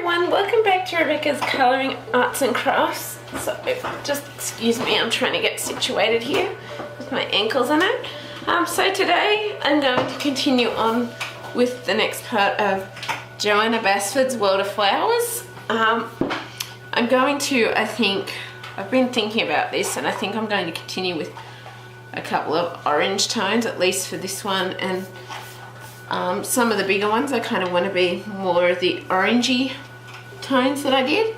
everyone, welcome back to Rebecca's Colouring Arts and Crafts. So just excuse me, I'm trying to get situated here with my ankles on it. So today I'm going to continue on with the next part of Johanna Basford's World of Flowers. I'm going to, I've been thinking about this and I think I'm going to continue with a couple of orange tones, at least for this one, and some of the bigger ones I kind of want to be more of the orangey tones that I did.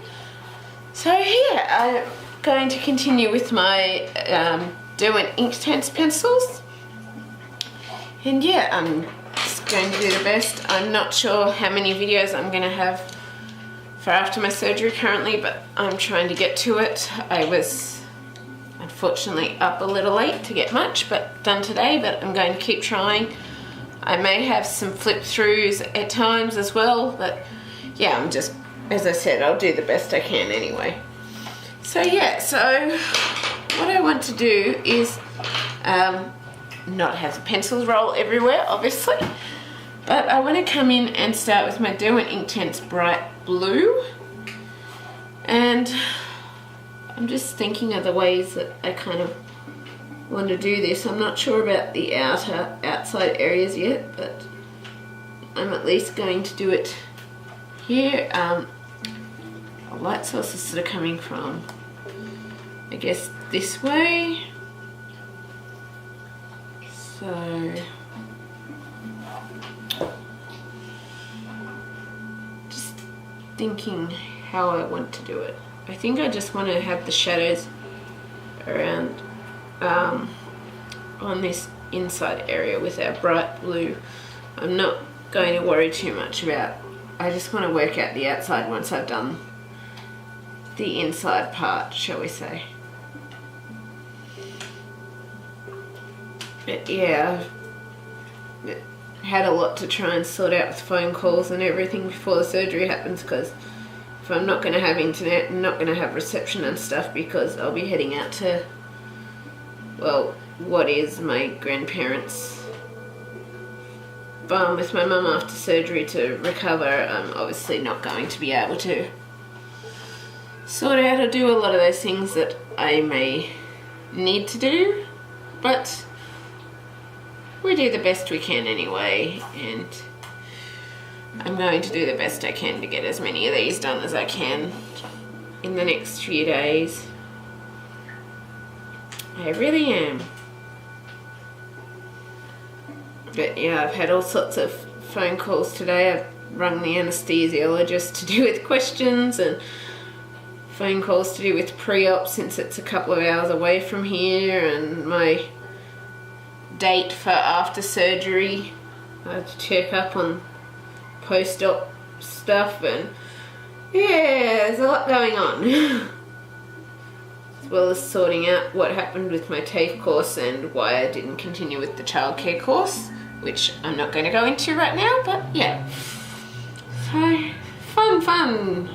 So yeah, I'm going to continue with my Derwent Inktense pencils, and yeah, I'm just going to do the best. I'm not sure how many videos I'm going to have for after my surgery currently, but I'm trying to get to it. I was unfortunately up a little late to get much but done today, but I'm going to keep trying. I may have some flip throughs at times as well, but yeah, I'm just, as I said, I'll do the best I can anyway. So yeah, so what I want to do is not have the pencils roll everywhere, obviously, but I want to come in and start with my Derwent Inktense Bright Blue, and I'm just thinking of the ways that I kind of want to do this. I'm not sure about the outside areas yet, but I'm at least going to do it here. A light source is sort of coming from, I guess, this way. So just thinking how I want to do it. I think I just want to have the shadows around on this inside area with our bright blue. I'm not going to worry too much about, I just want to work out the outside once I've done the inside part, shall we say. But yeah, I've had a lot to try and sort out with phone calls and everything before the surgery happens, because if I'm not going to have internet and not going to have reception and stuff, because I'll be heading out to, well, what is my grandparents' farm with my mum after surgery to recover. I'm obviously not going to be able to sort out or do a lot of those things that I may need to do, but we do the best we can anyway, and I'm going to do the best I can to get as many of these done as I can in the next few days. I really am. But yeah, I've had all sorts of phone calls today. I've rung the anesthesiologist to do with questions, and phone calls to do with pre-op since it's a couple of hours away from here, and my date for after surgery. I have to check up on post-op stuff, and yeah, there's a lot going on. As well as sorting out what happened with my TAFE course and why I didn't continue with the childcare course, which I'm not going to go into right now, but yeah. So, fun.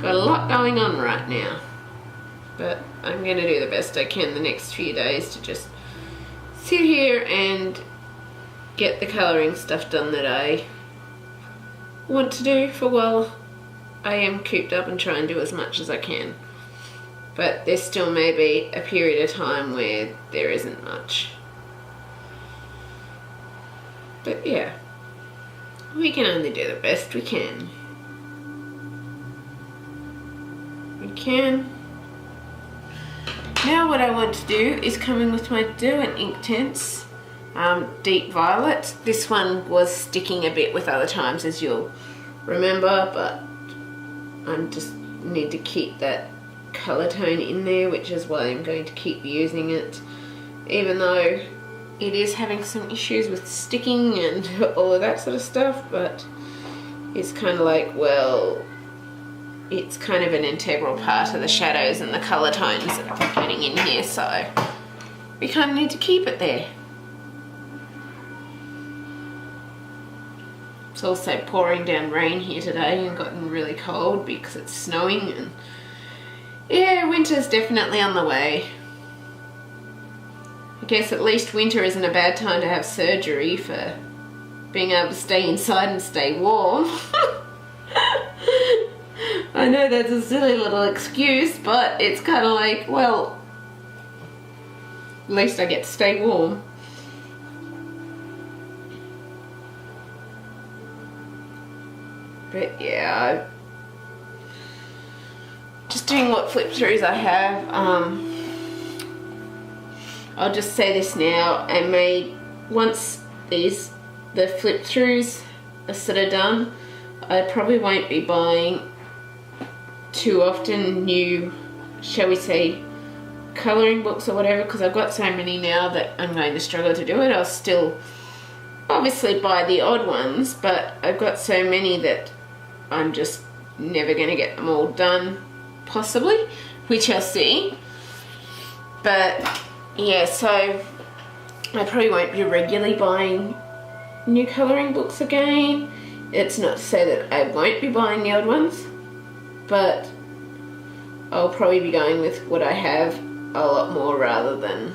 Got a lot going on right now, but I'm going to do the best I can the next few days to just sit here and get the colouring stuff done that I want to do for while I am cooped up, and try and do as much as I can. But there still may be a period of time where there isn't much. But yeah, we can only do the best we can. Now what I want to do is come in with my Derwent Inktense Deep Violet. This one was sticking a bit with other times, as you'll remember, but I just need to keep that colour tone in there, which is why I'm going to keep using it, even though it is having some issues with sticking and all of that sort of stuff. But it's kind of like, well, it's kind of an integral part of the shadows and the colour tones that I'm getting in here, so we kind of need to keep it there. It's also pouring down rain here today and gotten really cold because it's snowing, and yeah, winter's definitely on the way. I guess at least winter isn't a bad time to have surgery for being able to stay inside and stay warm. I know that's a silly little excuse, but it's kind of like, well, at least I get to stay warm. But yeah, just doing what flip throughs I have. I'll just say this now, once the flip throughs are sort of done, I probably won't be buying too often new, shall we say, colouring books or whatever, because I've got so many now that I'm going to struggle to do it. I'll still obviously buy the odd ones, but I've got so many that I'm just never going to get them all done, possibly, which I'll see. But yeah, so I probably won't be regularly buying new colouring books again. It's not to say that I won't be buying the old ones, but I'll probably be going with what I have a lot more rather than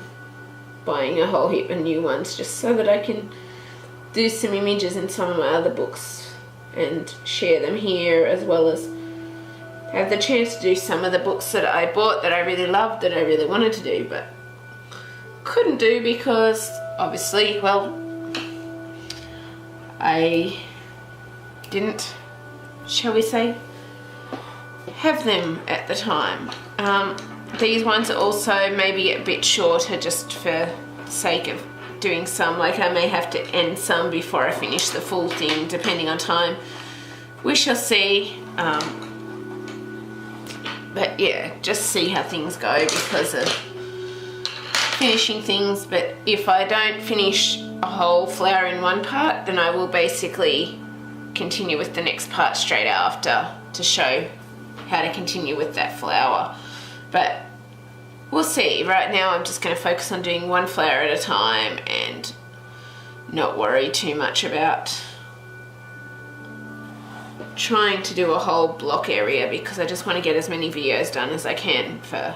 buying a whole heap of new ones, just so that I can do some images in some of my other books and share them here, as well as have the chance to do some of the books that I bought that I really loved, that I really wanted to do but couldn't do because obviously, well, I didn't, shall we say, have them at the time. These ones are also maybe a bit shorter just for the sake of doing some, like I may have to end some before I finish the full thing, depending on time. We shall see. But yeah, just see how things go because of finishing things. But if I don't finish a whole flower in one part, then I will basically continue with the next part straight after to show how to continue with that flower. But we'll see. Right now I'm just going to focus on doing one flower at a time and not worry too much about trying to do a whole block area, because I just want to get as many videos done as I can for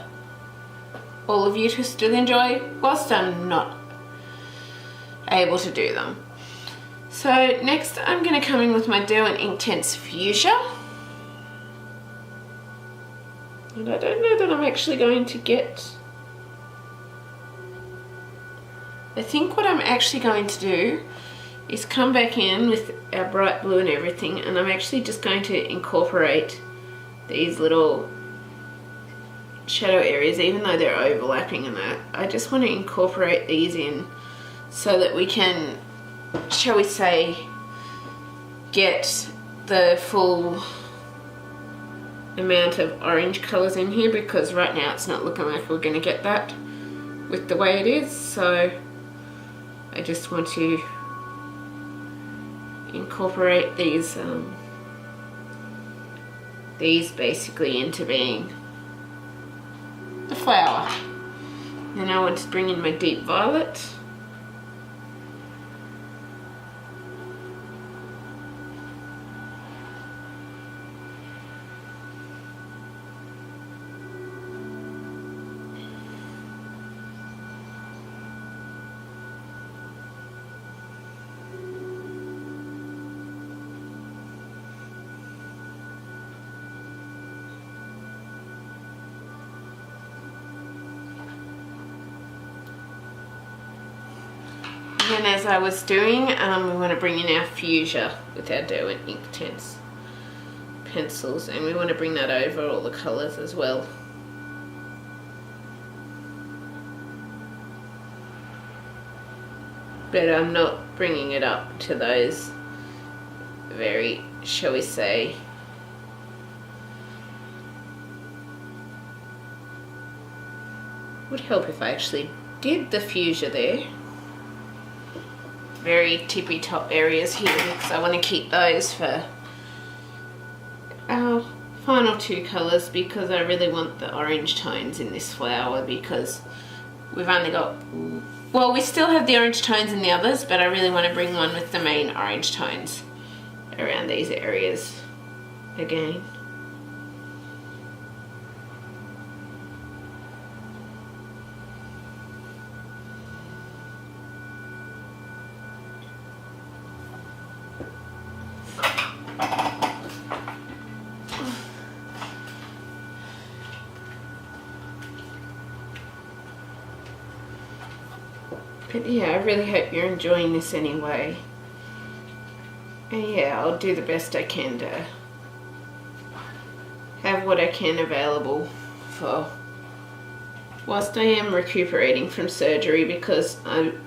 all of you to still enjoy whilst I'm not able to do them. So next I'm going to come in with my Derwent Inktense Fuschia. And I don't know that I'm actually going to get... I think what I'm actually going to do is come back in with our bright blue and everything, and I'm actually just going to incorporate these little shadow areas, even though they're overlapping and that. I just want to incorporate these in so that we can, shall we say, get the full amount of orange colours in here, because right now it's not looking like we're going to get that with the way it is. So I just want to incorporate these basically into being the flower. Then I want to bring in my deep violet. And as I was doing, we want to bring in our Fuschia with our Derwent Inktense pencils, and we want to bring that over all the colours as well. But I'm not bringing it up to those very, shall we say, would help if I actually did the Fuschia there. Very tippy top areas here, because I want to keep those for our final two colours, because I really want the orange tones in this flower, because we've only got, well, we still have the orange tones in the others, but I really want to bring one with the main orange tones around these areas again. But yeah, I really hope you're enjoying this anyway. And yeah, I'll do the best I can to have what I can available for whilst I am recuperating from surgery, because I'm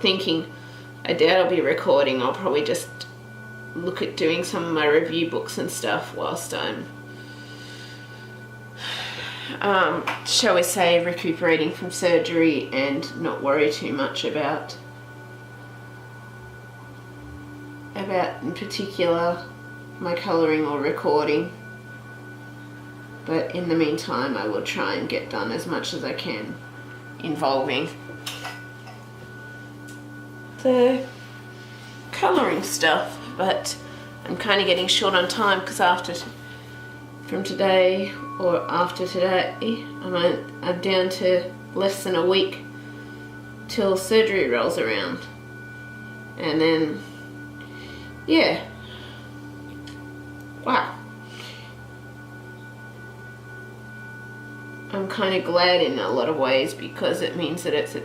thinking I doubt I'll be recording. I'll probably just look at doing some of my review books and stuff whilst I'm shall we say recuperating from surgery, and not worry too much about in particular my colouring or recording. But in the meantime, I will try and get done as much as I can involving the colouring stuff. But I'm kind of getting short on time, because after today, I'm down to less than a week till surgery rolls around. And then, yeah. Wow. I'm kind of glad in a lot of ways, because it means that it's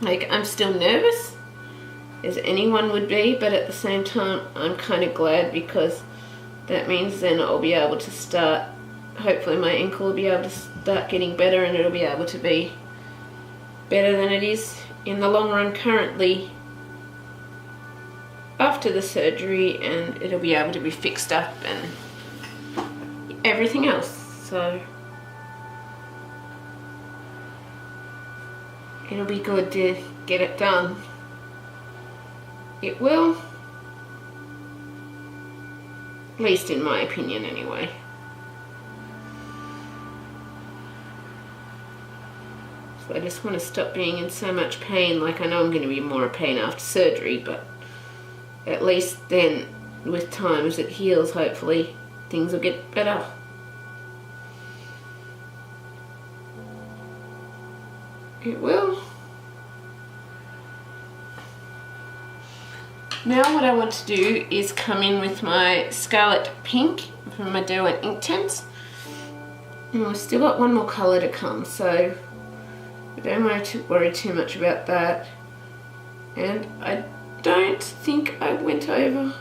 like, I'm still nervous as anyone would be, but at the same time I'm kind of glad, because that means then I'll be able to start, hopefully my ankle will be able to start getting better, and it'll be able to be better than it is in the long run currently after the surgery, and it'll be able to be fixed up and everything else. So it'll be good to get it done. It will, at least in my opinion anyway. So I just want to stop being in so much pain. Like, I know I'm going to be more in pain after surgery, but at least then, with time as it heals, hopefully things will get better. It will. Now what I want to do is come in with my Scarlet Pink from my Derwent Inktense. And we've still got one more colour to come, so I don't worry too much about that. And I don't think I went over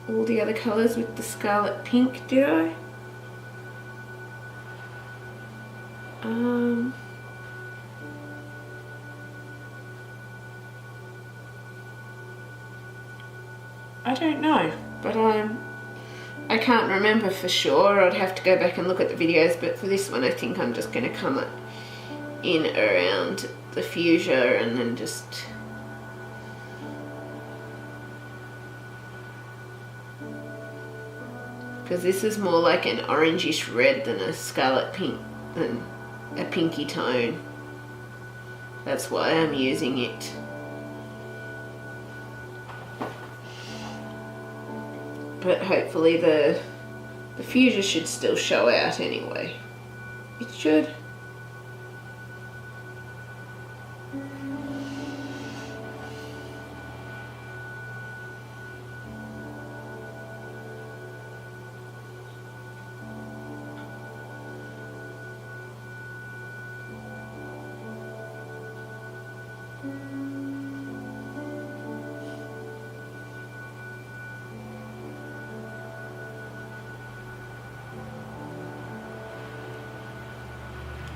all the other colours with the Scarlet Pink, did I? I don't know, but I can't remember for sure. I'd have to go back and look at the videos, but for this one I think I'm just going to come in around the fuchsia and then just because this is more like an orangish red than a Scarlet Pink, than a pinky tone. That's why I'm using it. But hopefully the fuchsia should still show out anyway. It should.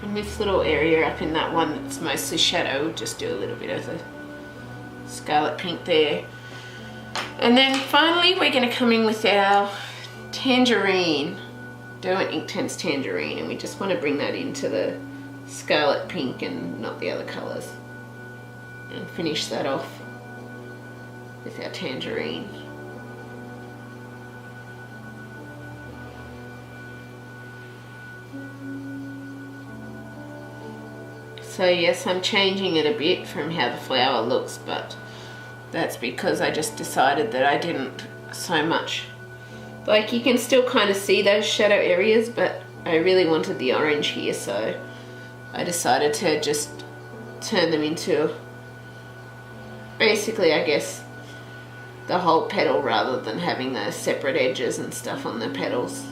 In this little area up in that one that's mostly shadow, we'll just do a little bit of the Scarlet Pink there. And then finally we're going to come in with our Tangerine, Derwent Inktense Tangerine, and we just want to bring that into the Scarlet Pink and not the other colours. And finish that off with our Tangerine. So yes, I'm changing it a bit from how the flower looks, but that's because I just decided that I didn't so much. Like, you can still kind of see those shadow areas, but I really wanted the orange here, so I decided to just turn them into basically, I guess, the whole petal rather than having those separate edges and stuff on the petals.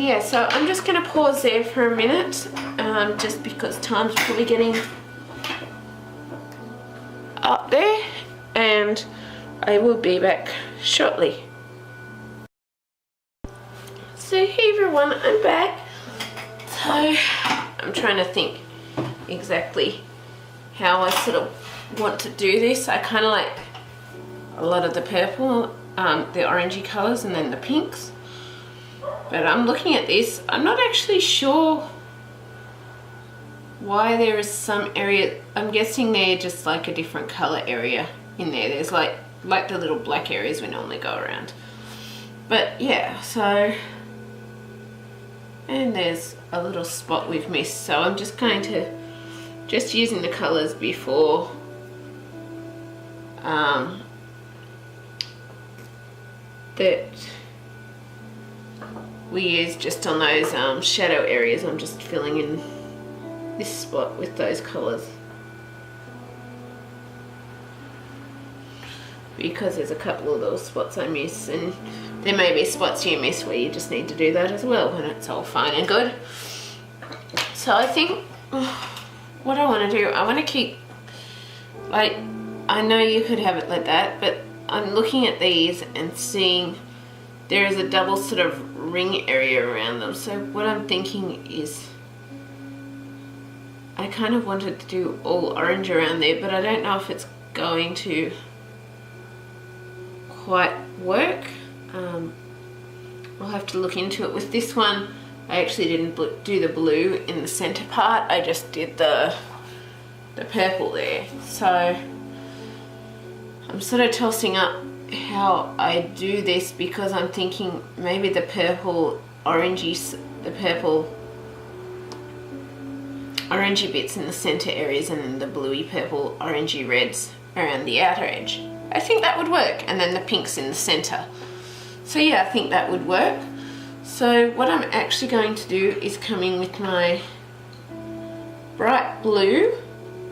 yeah, so I'm just going to pause there for a minute, just because time's probably getting up there, and I will be back shortly. So hey everyone, I'm back. So I'm trying to think exactly how I sort of want to do this. I kind of like a lot of the purple, the orangey colours, and then the pinks. But I'm looking at this, I'm not actually sure why there is some area. I'm guessing they're just like a different colour area in there. There's like the little black areas we normally go around. But yeah, so, and there's a little spot we've missed. So I'm just going to, just using the colours before that we use just on those shadow areas. I'm just filling in this spot with those colours because there's a couple of little spots I miss, and there may be spots you miss where you just need to do that as well, and it's all fine and good. So I think what I want to do, I want to keep, like, I know you could have it like that, but I'm looking at these and seeing there is a double sort of ring area around them. So what I'm thinking is I kind of wanted to do all orange around there, but I don't know if it's going to quite work. I'll have to look into it. With this one, I actually didn't do the blue in the center part. I just did the purple there. So I'm sort of tossing up how I do this, because I'm thinking maybe the purple orangey bits in the center areas, and then the bluey purple orangey reds around the outer edge. I think that would work, and then the pinks in the center. So yeah, I think that would work. So what I'm actually going to do is come in with my bright blue,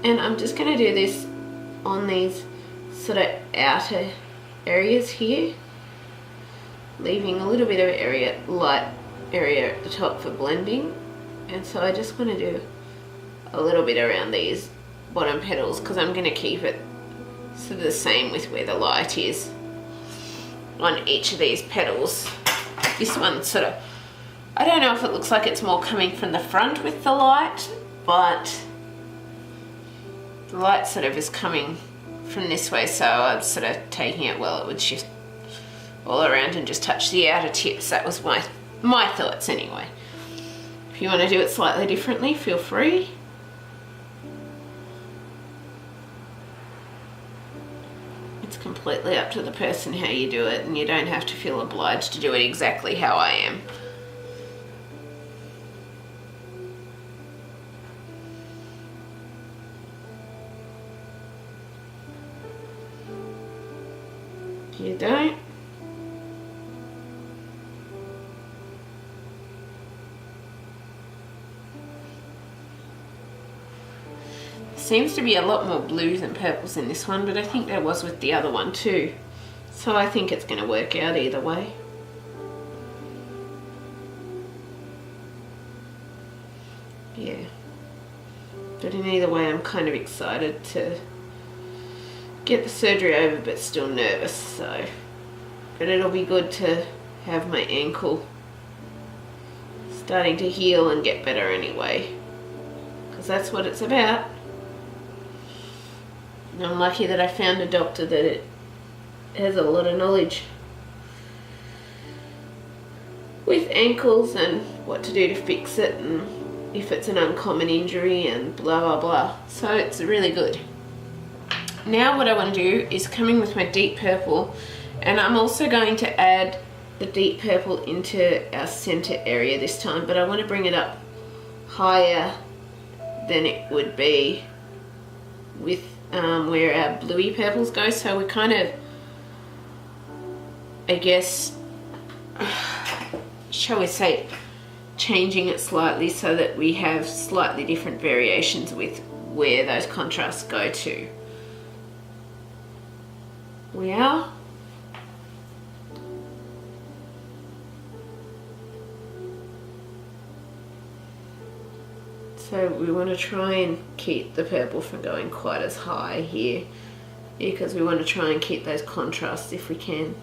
and I'm just going to do this on these sort of outer areas here, leaving a little bit of area, light area at the top for blending. And so I just want to do a little bit around these bottom petals, because I'm going to keep it sort of the same with where the light is on each of these petals. This one sort of, I don't know if it looks like it's more coming from the front with the light, but the light sort of is coming from this way, so I'm sort of taking it, well, it would shift all around and just touch the outer tips. That was my thoughts anyway. If you want to do it slightly differently, feel free. It's completely up to the person how you do it, and you don't have to feel obliged to do it exactly how I am. You don't. Seems to be a lot more blues and purples in this one, but I think there was with the other one too. So I think it's going to work out either way. Yeah. But in either way, I'm kind of excited to get the surgery over, but still nervous. So, but it'll be good to have my ankle starting to heal and get better anyway, because that's what it's about. And I'm lucky that I found a doctor that it has a lot of knowledge with ankles and what to do to fix it, and if it's an uncommon injury and blah blah blah. So it's really good. Now what I want to do is come in with my deep purple, and I'm also going to add the deep purple into our center area this time, but I want to bring it up higher than it would be with where our bluey purples go. So we're kind of, I guess, shall we say, changing it slightly so that we have slightly different variations with where those contrasts go to. We are. So we want to try and keep the purple from going quite as high here, because we want to try and keep those contrasts if we can.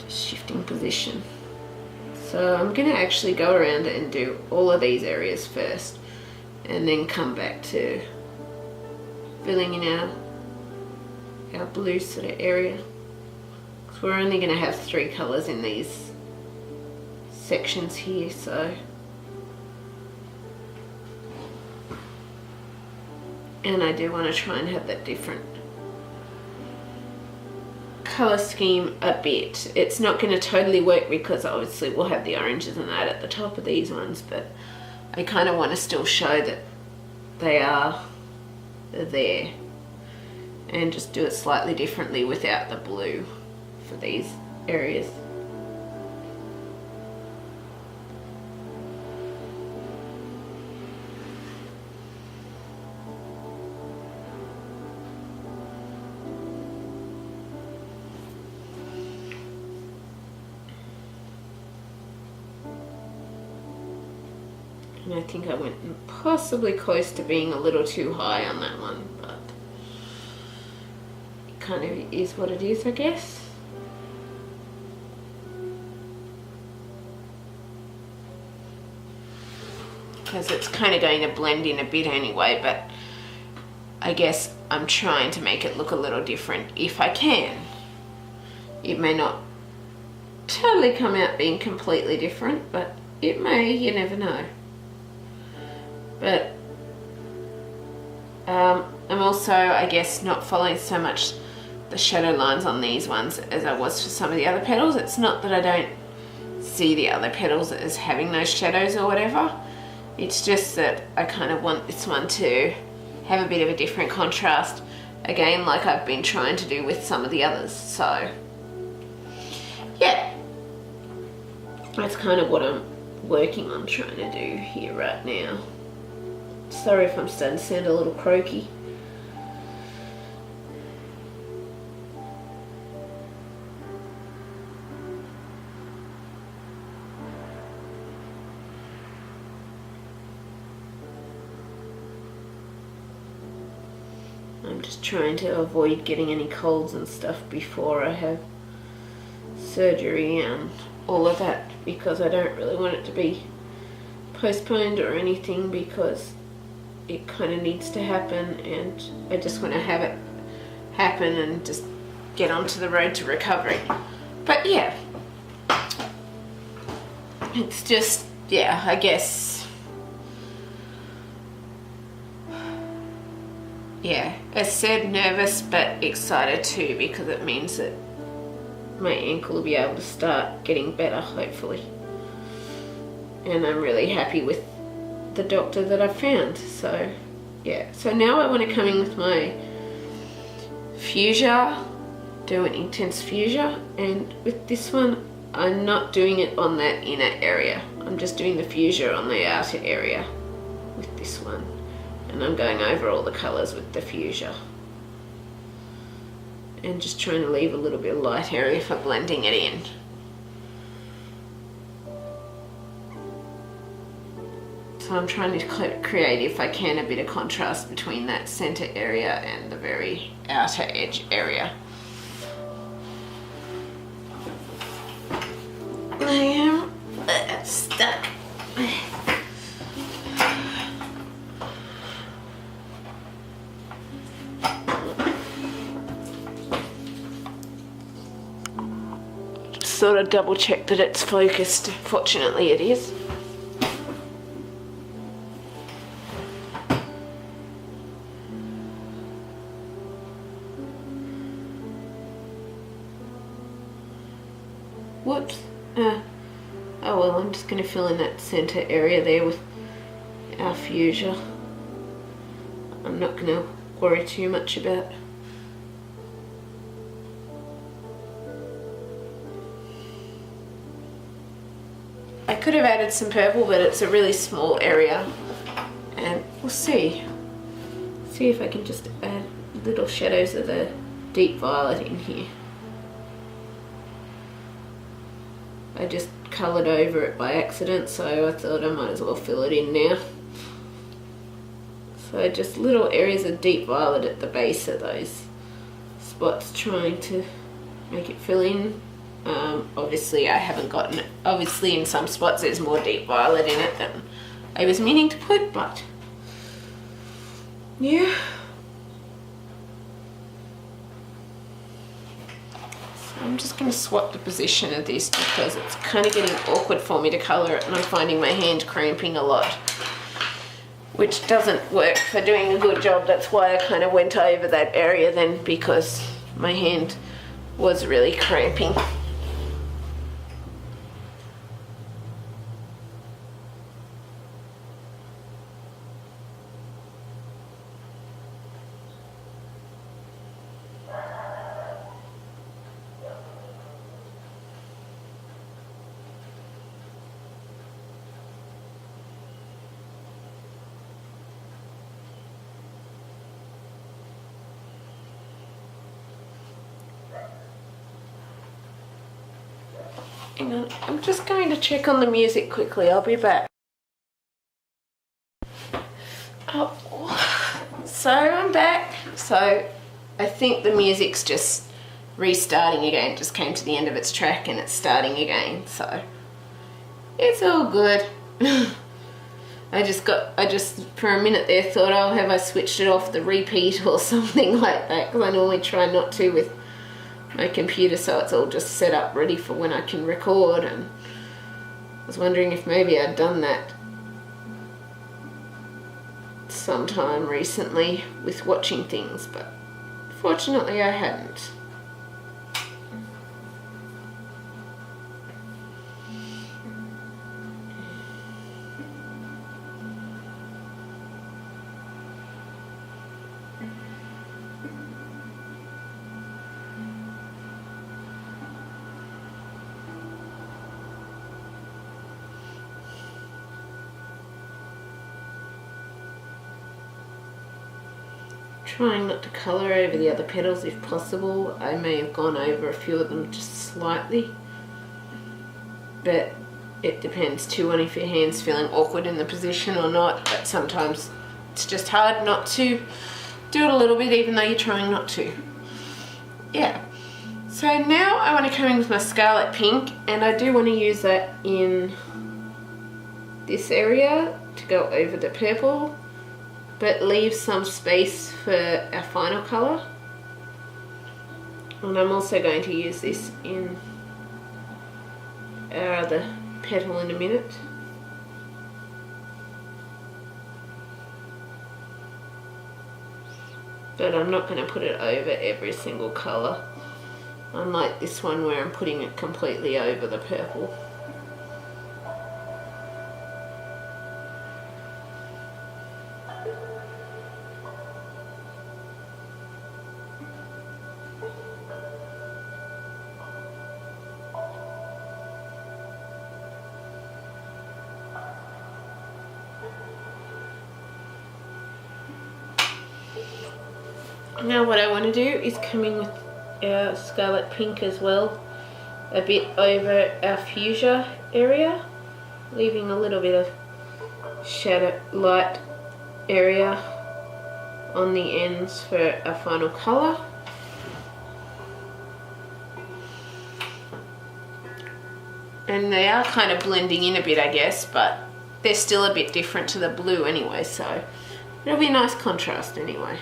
Just shifting position. So I'm going to actually go around and do all of these areas first, and then come back to filling in our blue sort of area. Because we're only going to have 3 colours in these sections here, so. And I do want to try and have that different colour scheme a bit. It's not going to totally work because obviously we'll have the oranges and that at the top of these ones, but I kind of want to still show that they are there, and just do it slightly differently without the blue for these areas. And I think I went possibly close to being a little too high on that one, but it kind of is what it is, I guess. Because it's kind of going to blend in a bit anyway, but I guess I'm trying to make it look a little different if I can. It may not totally come out being completely different, but it may, you never know. But I'm also, I guess, not following so much the shadow lines on these ones as I was for some of the other petals. It's not that I don't see the other petals as having those shadows or whatever. It's just that I kind of want this one to have a bit of a different contrast, again, like I've been trying to do with some of the others. So yeah, that's kind of what I'm working on trying to do here right now. Sorry if I'm starting to sound a little croaky. I'm just trying to avoid getting any colds and stuff before I have surgery and all of that, because I don't really want it to be postponed or anything, because it kind of needs to happen, and I just want to have it happen and just get onto the road to recovery. But yeah, it's just, yeah, I guess, yeah, as said, nervous but excited too, because it means that my ankle will be able to start getting better, hopefully. And I'm really happy with the doctor that I found. So yeah, so now I want to come in with my Fuschia, Derwent Inktense Fuschia, and with this one I'm not doing it on that inner area, I'm just doing the Fuschia on the outer area with this one, and I'm going over all the colours with the Fuschia and just trying to leave a little bit of light area for blending it in. So I'm trying to create, if I can, a bit of contrast between that centre area and the very outer edge area. I am stuck. Sort of double check that it's focused. Fortunately it is. Whoops. Oh well, I'm just going to fill in that centre area there with our Fuschia. I'm not going to worry too much about. I could have added some purple, but it's a really small area, and we'll see see if I can just add little shadows of the deep violet in here. I just coloured over it by accident, so I thought I might as well fill it in now. So just little areas of deep violet at the base of those spots, trying to make it fill in. Obviously I haven't gotten it. Obviously in some spots there's more deep violet in it than I was meaning to put, but yeah. So I'm just going to swap the position of this because it's kind of getting awkward for me to colour it, and I'm finding my hand cramping a lot, which doesn't work for doing a good job. That's why I kind of went over that area then, because my hand was really cramping. Hang on, I'm just going to check on the music quickly. I'll be back. Oh, so I'm back. So I think the music's just restarting again. It just came to the end of its track and it's starting again. So it's all good. I just for a minute there thought, oh, have I switched it off the repeat or something like that? Because I normally try not to with my computer, so it's all just set up ready for when I can record, and I was wondering if maybe I'd done that sometime recently with watching things, but fortunately I hadn't. Trying not to colour over the other petals if possible. I may have gone over a few of them just slightly, but it depends too on if your hand's feeling awkward in the position or not. But sometimes it's just hard not to do it a little bit even though you're trying not to. Yeah. So now I want to come in with my Scarlet Pink, and I do want to use that in this area to go over the purple, but leave some space for our final colour. And I'm also going to use this in our other petal in a minute. But I'm not going to put it over every single colour, unlike this one where I'm putting it completely over the purple. Now what I want to do is come in with our Scarlet Pink as well, a bit over our Fuschia area, leaving a little bit of shadow light area on the ends for our final colour. And they are kind of blending in a bit, I guess, but they're still a bit different to the blue anyway, so it'll be a nice contrast anyway.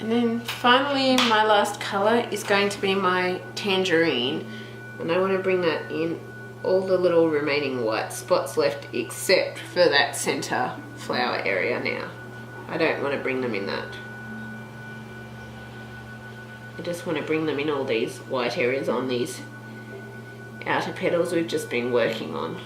And then finally my last colour is going to be my Tangerine, and I want to bring that in all the little remaining white spots left except for that centre flower area now. I don't want to bring them in that. I just want to bring them in all these white areas on these outer petals we've just been working on.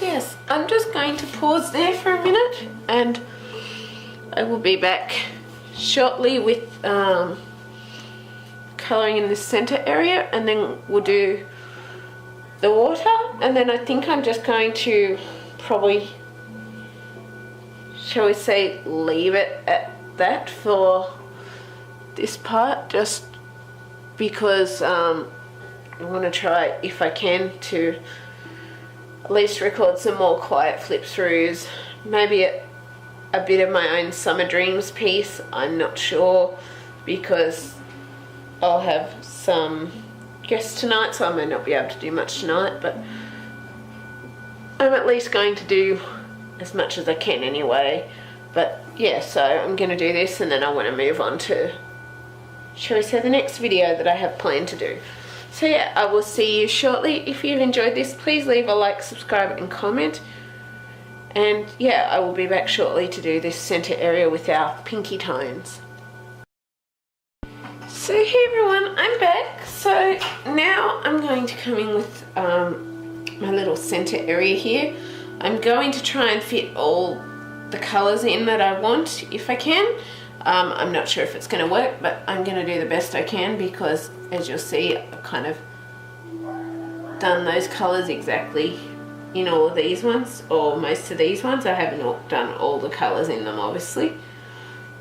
Yes, I'm just going to pause there for a minute and I will be back shortly with colouring in this centre area, and then we'll do the water, and then I think I'm just going to probably, shall we say, leave it at that for this part, just because I want to try, if I can, to at least record some more quiet flip throughs, maybe a bit of my own Summer Dreams piece. I'm not sure, because I'll have some guests tonight, so I may not be able to do much tonight, but I'm at least going to do as much as I can anyway. But yeah, so I'm going to do this, and then I want to move on to, shall we say, the next video that I have planned to do. So yeah, I will see you shortly. If you've enjoyed this, please leave a like, subscribe and comment. And yeah, I will be back shortly to do this centre area with our pinky tones. So hey everyone, I'm back. So now I'm going to come in with my little centre area here. I'm going to try and fit all the colours in that I want if I can. I'm not sure if it's going to work, but I'm going to do the best I can, because as you'll see, I've kind of done those colours exactly in all of these ones, or most of these ones. I haven't done all the colours in them, obviously.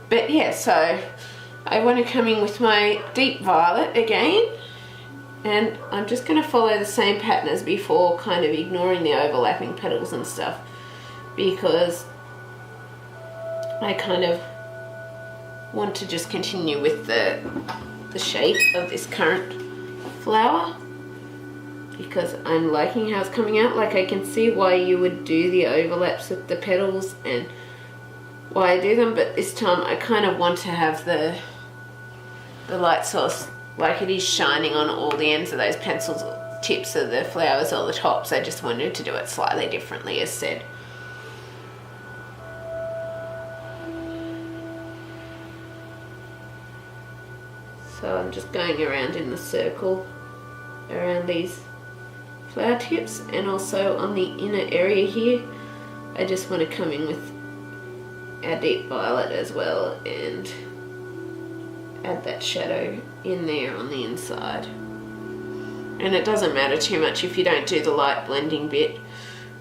But yeah, so I want to come in with my deep violet again, and I'm just going to follow the same pattern as before, kind of ignoring the overlapping petals and stuff, because I kind of want to just continue with the shape of this current flower, because I'm liking how it's coming out. Like, I can see why you would do the overlaps with the petals and why I do them, but this time I kind of want to have the light source like it is shining on all the ends of those pencil tips of the flowers or the tops. I just wanted to do it slightly differently, as said. So I'm just going around in the circle around these flower tips, and also on the inner area here I just want to come in with our deep violet as well and add that shadow in there on the inside. And it doesn't matter too much if you don't do the light blending bit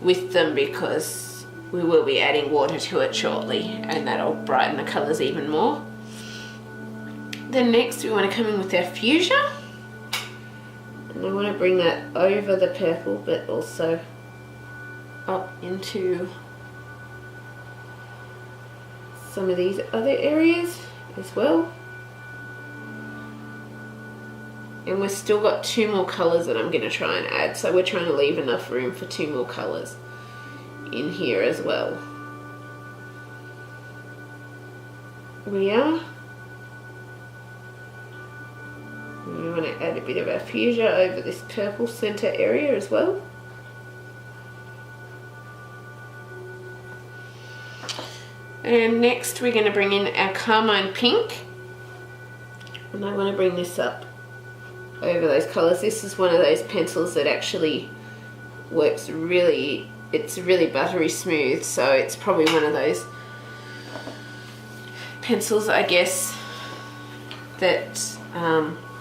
with them, because we will be adding water to it shortly, and that'll brighten the colours even more. Then next we want to come in with our fuchsia, and I want to bring that over the purple but also up into some of these other areas as well. And we've still got 2 more colours that I'm going to try and add, so we're trying to leave enough room for 2 more colours in here as well. We are. We want to add a bit of our fuchsia over this purple centre area as well. And next we're going to bring in our Carmine Pink, and I want to bring this up over those colours. This is one of those pencils that actually works really, it's really buttery smooth, so it's probably one of those pencils, I guess, that,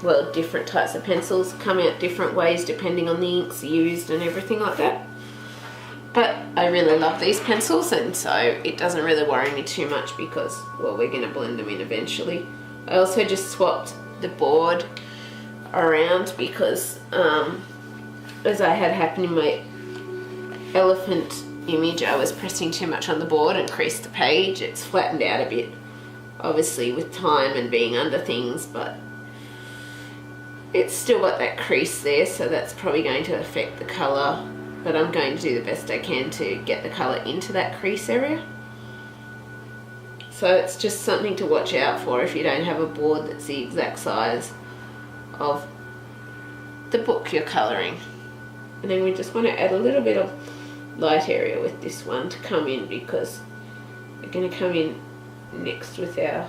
well, different types of pencils come out different ways depending on the inks used and everything like that. But I really love these pencils, and so it doesn't really worry me too much because, well, we're going to blend them in eventually. I also just swapped the board around because, as I had happened in my elephant image, I was pressing too much on the board and creased the page. It's flattened out a bit, obviously with time and being under things, but it's still got that crease there, so that's probably going to affect the colour. But I'm going to do the best I can to get the colour into that crease area. So it's just something to watch out for if you don't have a board that's the exact size of the book you're colouring. And then we just want to add a little bit of light area with this one to come in, because we're going to come in next with our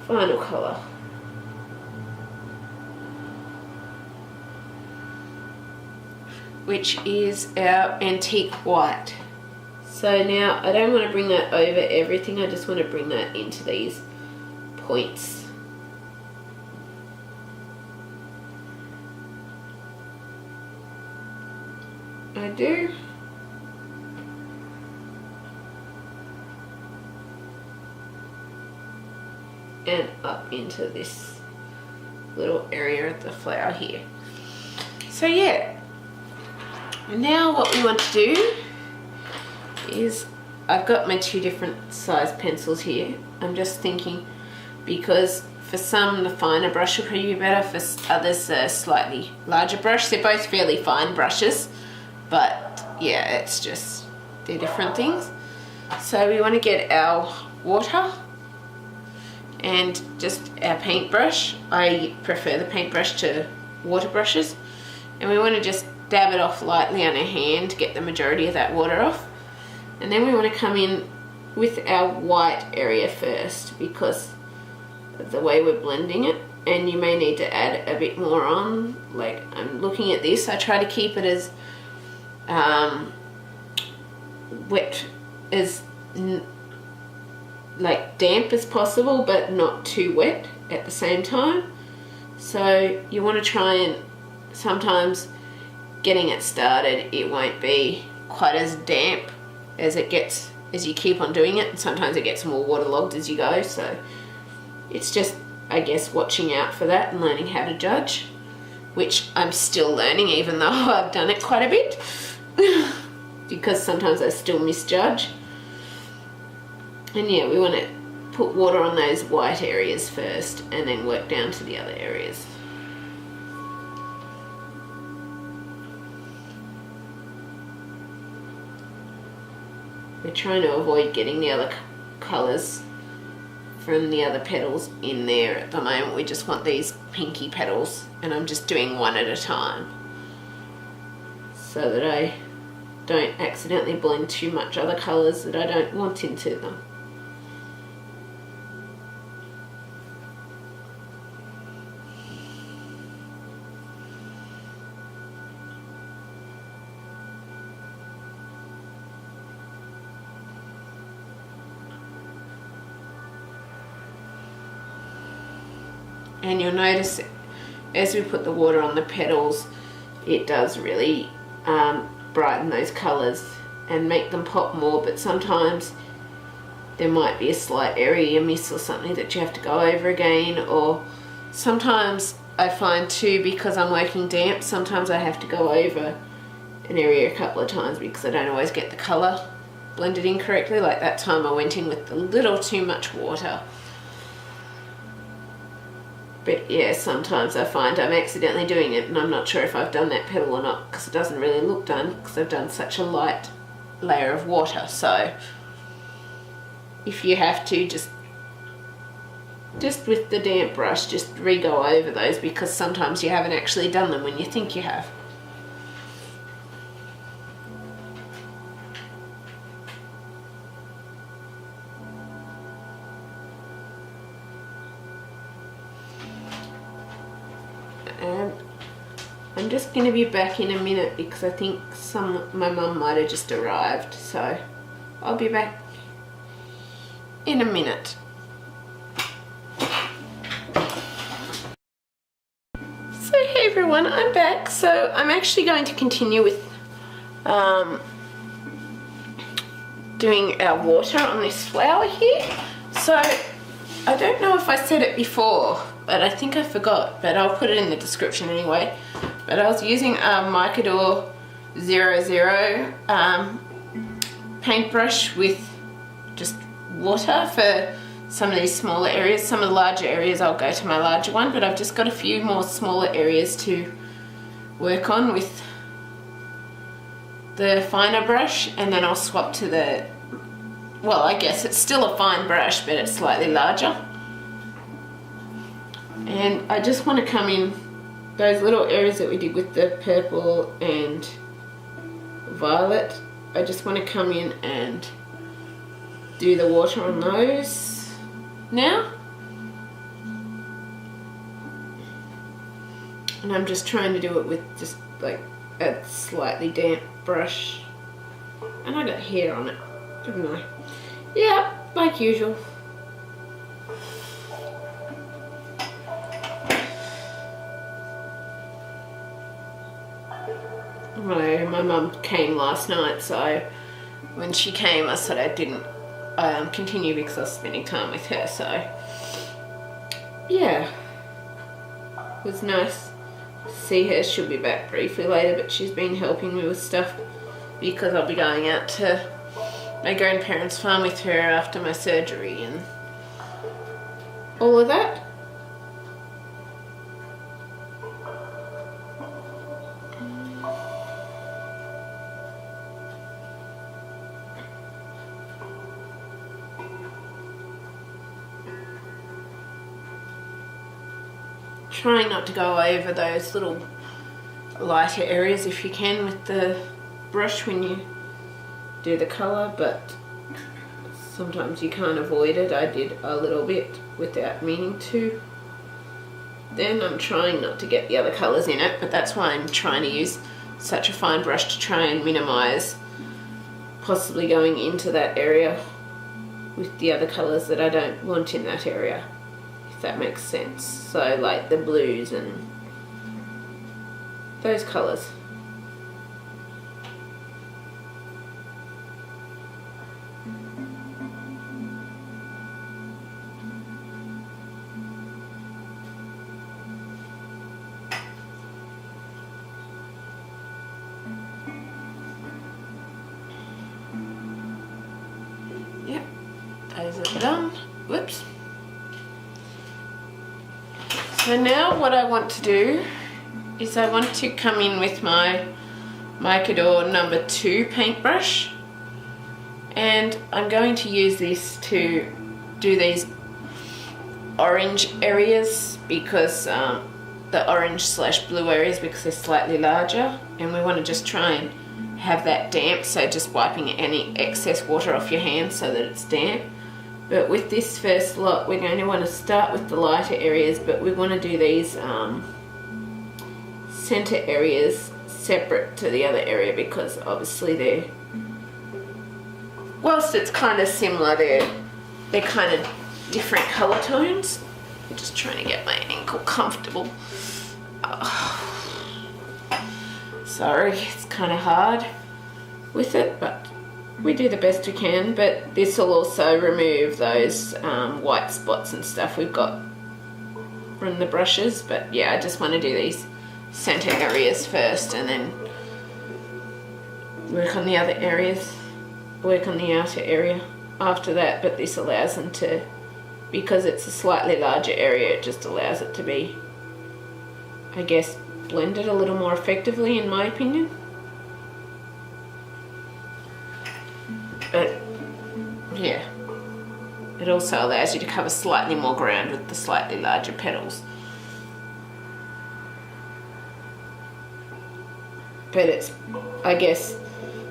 final colour. Which is our antique white. So now I don't want to bring that over everything, I just want to bring that into these points. I do. And up into this little area of the flower here. So yeah. Now what we want to do is, I've got my two different size pencils here. I'm just thinking, because for some the finer brush will probably be better, for others a slightly larger brush. They're both fairly fine brushes, but yeah, it's just, they're different things. So we want to get our water and just our paintbrush. I prefer the paintbrush to water brushes, and we want to just dab it off lightly on our hand to get the majority of that water off. And then we want to come in with our white area first because of the way we're blending it, and you may need to add a bit more on. Like, I'm looking at this, I try to keep it as wet, as like damp as possible, but not too wet at the same time. So you want to try and, sometimes getting it started, it won't be quite as damp as it gets as you keep on doing it, and sometimes it gets more waterlogged as you go. So it's just, I guess, watching out for that and learning how to judge, which I'm still learning, even though I've done it quite a bit because sometimes I still misjudge. And yeah, we want to put water on those white areas first and then work down to the other areas. We're trying to avoid getting the other colours from the other petals in there at the moment. We just want these pinky petals, and I'm just doing one at a time so that I don't accidentally blend too much other colours that I don't want into them. And you'll notice as we put the water on the petals, it does really brighten those colours and make them pop more, but sometimes there might be a slight area you miss or something that you have to go over again. Or sometimes I find too, because I'm working damp, sometimes I have to go over an area a couple of times because I don't always get the colour blended in correctly. Like that time I went in with a little too much water. But yeah, sometimes I find I'm accidentally doing it and I'm not sure if I've done that petal or not, because it doesn't really look done because I've done such a light layer of water. So if you have to, just with the damp brush, just re-go over those, because sometimes you haven't actually done them when you think you have. And I'm just going to be back in a minute because I think my mum might have just arrived, so I'll be back. in a minute. So hey everyone, I'm back. So I'm actually going to continue with doing our water on this flower here. So I don't know if I said it before, but I think I forgot, but I'll put it in the description anyway. But I was using a Micador 00 paintbrush with just water for some of these smaller areas. Some of the larger areas I'll go to my larger one, but I've just got a few more smaller areas to work on with the finer brush, and then I'll swap to the, well, I guess it's still a fine brush, but it's slightly larger. And I just want to come in those little areas that we did with the purple and violet. I just want to come in and do the water on those now. And I'm just trying to do it with just like a slightly damp brush. And I got hair on it, didn't I? Yeah, like usual. My mum came last night, so when she came I said I didn't continue because I was spending time with her, so yeah, it was nice to see her. She'll be back briefly later, but she's been helping me with stuff because I'll be going out to my grandparents' farm with her after my surgery and all of that. Trying not to go over those little lighter areas if you can with the brush when you do the colour, but sometimes you can't avoid it. I did a little bit without meaning to. Then I'm trying not to get the other colours in it, but that's why I'm trying to use such a fine brush to try and minimise possibly going into that area with the other colours that I don't want in that area, if that makes sense. So like the blues and those colours. Yep, those are done. Whoops. So now what I want to do is I want to come in with my Micador number 2 paintbrush, and I'm going to use this to do these orange areas because the orange/blue areas because they're slightly larger, and we want to just try and have that damp, so just wiping any excess water off your hands so that it's damp. But with this first lot, we're going to want to start with the lighter areas, but we want to do these center areas separate to the other area because obviously they're, whilst it's kind of similar, they're kind of different color tones. I'm just trying to get my ankle comfortable. Oh. Sorry, it's kind of hard with it, but we do the best we can. But this will also remove those white spots and stuff we've got from the brushes. But yeah, I just want to do these center areas first and then work on the other areas, work on the outer area after that. But this allows them to, because it's a slightly larger area, it just allows it to be, I guess, blended a little more effectively, in my opinion. But yeah, it also allows you to cover slightly more ground with the slightly larger petals. But it's, I guess,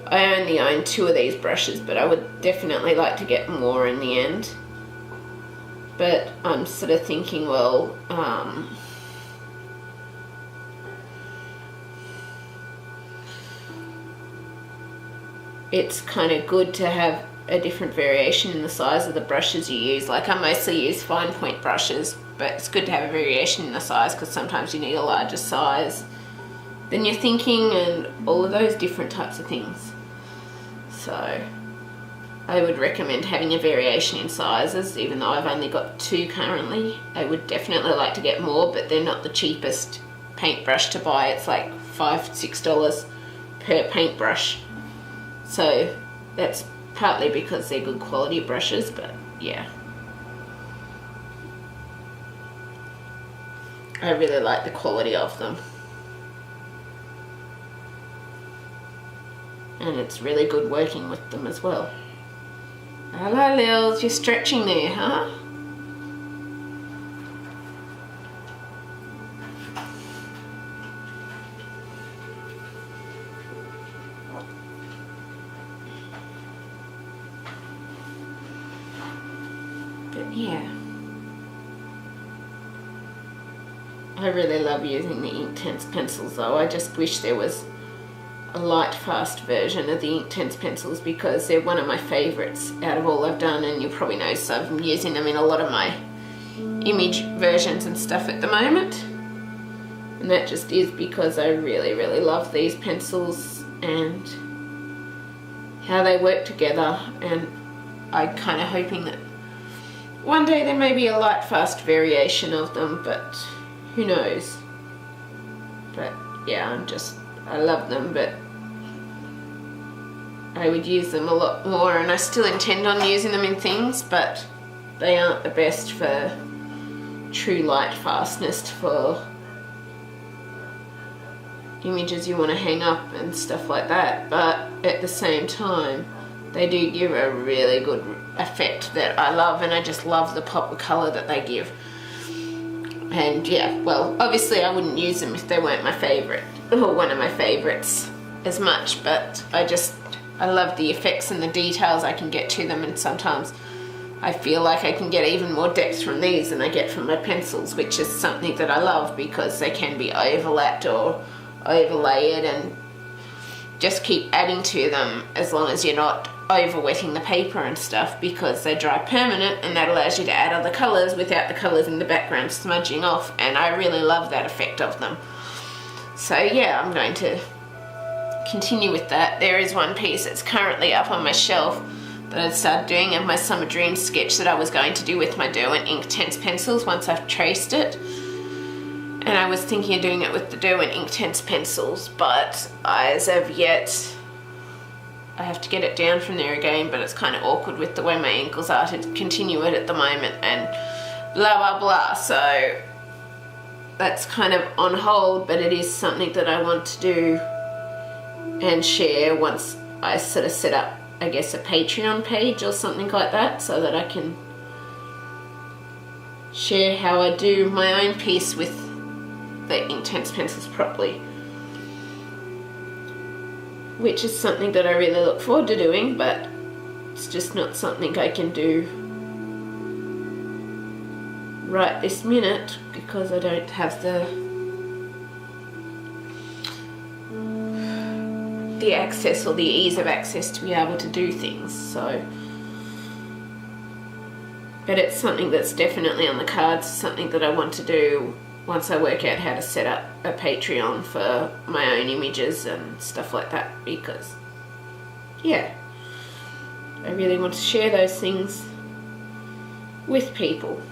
I only own 2 of these brushes, but I would definitely like to get more in the end. But I'm sort of thinking, well, it's kind of good to have a different variation in the size of the brushes you use. Like, I mostly use fine point brushes, but it's good to have a variation in the size because sometimes you need a larger size than you're thinking, and all of those different types of things. So I would recommend having a variation in sizes, even though I've only got 2 currently. I would definitely like to get more, but they're not the cheapest paintbrush to buy. It's like $5-6 per paintbrush. So that's partly because they're good quality brushes, but yeah. I really like the quality of them. And it's really good working with them as well. Hello, Lils, you're stretching there, huh? But yeah. I really love using the Inktense pencils though. I just wish there was a light fast version of the Inktense pencils because they're one of my favourites out of all I've done, and you probably know, so I'm using them in a lot of my image versions and stuff at the moment. And that just is because I really love these pencils and how they work together, and I'm kind of hoping that one day there may be a light fast variation of them, but who knows. But yeah, I love them, but I would use them a lot more, and I still intend on using them in things, but they aren't the best for true light fastness for images you want to hang up and stuff like that. But at the same time, they do give a really good effect that I love, and I just love the pop of colour that they give. And yeah, well, obviously I wouldn't use them if they weren't my favourite, or one of my favourites as much, but I love the effects and the details I can get to them, and sometimes I feel like I can get even more depth from these than I get from my pencils, which is something that I love because they can be overlapped or overlaid and just keep adding to them as long as you're not over wetting the paper and stuff, because they dry permanent, and that allows you to add other colours without the colours in the background smudging off, and I really love that effect of them. So yeah, I'm going to continue with that. There is one piece that's currently up on my shelf that I started doing of my Summer Dream sketch that I was going to do with my Derwent Inktense pencils once I've traced it. And I was thinking of doing it with the Derwent Inktense pencils, but as of yet, I have to get it down from there again, but it's kind of awkward with the way my ankles are to continue it at the moment, and blah blah blah. So that's kind of on hold, but it is something that I want to do and share once I sort of set up, I guess, a Patreon page or something like that, so that I can share how I do my own piece with the Inktense pencils properly, which is something that I really look forward to doing, but it's just not something I can do right this minute because I don't have the access or the ease of access to be able to do things. So, but it's something that's definitely on the cards, something that I want to do once I work out how to set up a Patreon for my own images and stuff like that, because yeah, I really want to share those things with people,